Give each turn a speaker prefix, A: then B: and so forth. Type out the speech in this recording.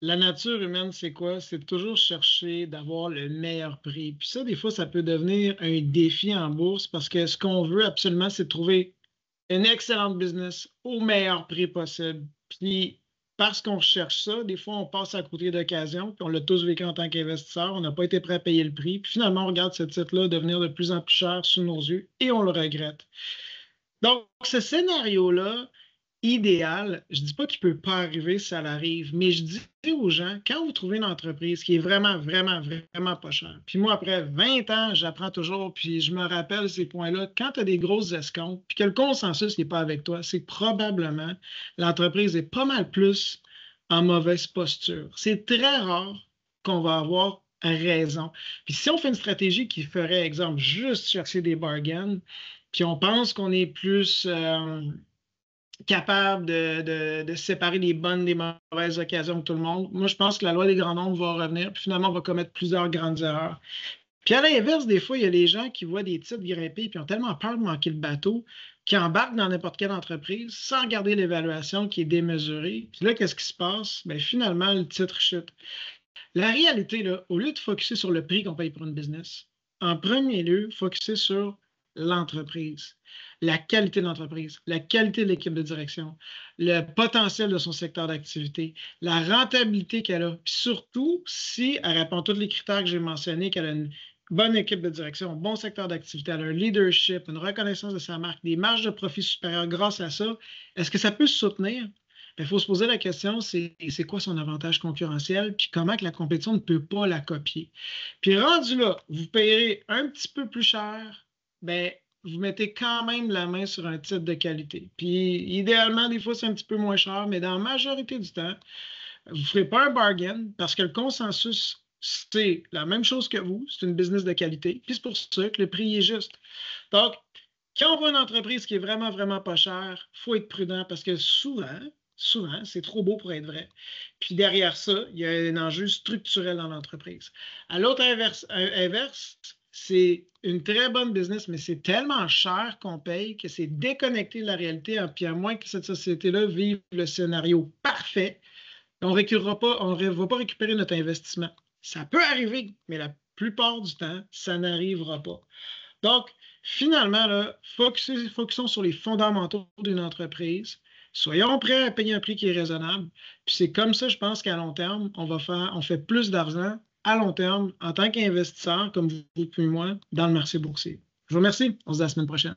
A: la nature humaine, c'est quoi? C'est de toujours chercher d'avoir le meilleur prix. Puis ça, des fois, ça peut devenir un défi en bourse parce que ce qu'on veut absolument, c'est de trouver une excellente business au meilleur prix possible. Puis parce qu'on cherche ça, des fois, on passe à côté d'occasions, puis on l'a tous vécu en tant qu'investisseur, on n'a pas été prêt à payer le prix, puis finalement, on regarde ce titre-là devenir de plus en plus cher sous nos yeux et on le regrette. Donc, ce scénario-là, idéal, je ne dis pas qu'il ne peut pas arriver, ça l'arrive, mais je dis aux gens, quand vous trouvez une entreprise qui est vraiment, vraiment, vraiment pas chère, puis moi, après 20 ans, j'apprends toujours, puis je me rappelle ces points-là, quand tu as des grosses escomptes, puis que le consensus n'est pas avec toi, c'est que probablement l'entreprise est pas mal plus en mauvaise posture. C'est très rare qu'on va avoir raison. Puis si on fait une stratégie qui ferait, exemple, juste chercher des bargains, puis on pense qu'on est plus capable de séparer les bonnes des mauvaises occasions de tout le monde. Moi, je pense que la loi des grands nombres va revenir, puis finalement, on va commettre plusieurs grandes erreurs. Puis à l'inverse, des fois, il y a des gens qui voient des titres grimper puis ont tellement peur de manquer le bateau qui embarquent dans n'importe quelle entreprise sans regarder l'évaluation qui est démesurée. Puis là, qu'est-ce qui se passe? Bien, finalement, le titre chute. La réalité, là, au lieu de focuser sur le prix qu'on paye pour une business, en premier lieu, focuser sur l'entreprise, la qualité de l'entreprise, la qualité de l'équipe de direction, le potentiel de son secteur d'activité, la rentabilité qu'elle a, puis surtout si elle répond à tous les critères que j'ai mentionnés, qu'elle a une bonne équipe de direction, un bon secteur d'activité, elle a un leadership, une reconnaissance de sa marque, des marges de profit supérieures grâce à ça, est-ce que ça peut se soutenir? Il faut se poser la question, c'est quoi son avantage concurrentiel, puis comment que la compétition ne peut pas la copier. Puis rendu là, vous payerez un petit peu plus cher, ben, vous mettez quand même la main sur un titre de qualité. Puis idéalement, des fois, c'est un petit peu moins cher, mais dans la majorité du temps, vous ne ferez pas un bargain parce que le consensus, c'est la même chose que vous, c'est une business de qualité, puis c'est pour ça que le prix est juste. Donc, quand on voit une entreprise qui est vraiment, vraiment pas chère, il faut être prudent parce que souvent, c'est trop beau pour être vrai. Puis derrière ça, il y a un enjeu structurel dans l'entreprise. À l'autre inverse, c'est une très bonne business, mais c'est tellement cher qu'on paye que c'est déconnecté de la réalité. Puis à moins que cette société-là vive le scénario parfait, on ne va pas récupérer notre investissement. Ça peut arriver, mais la plupart du temps, ça n'arrivera pas. Donc, finalement, là, focusons sur les fondamentaux d'une entreprise. Soyons prêts à payer un prix qui est raisonnable. Puis c'est comme ça, je pense qu'à long terme, on fait plus d'argent à long terme en tant qu'investisseur, comme vous et moi, dans le marché boursier. Je vous remercie. On se dit à la semaine prochaine.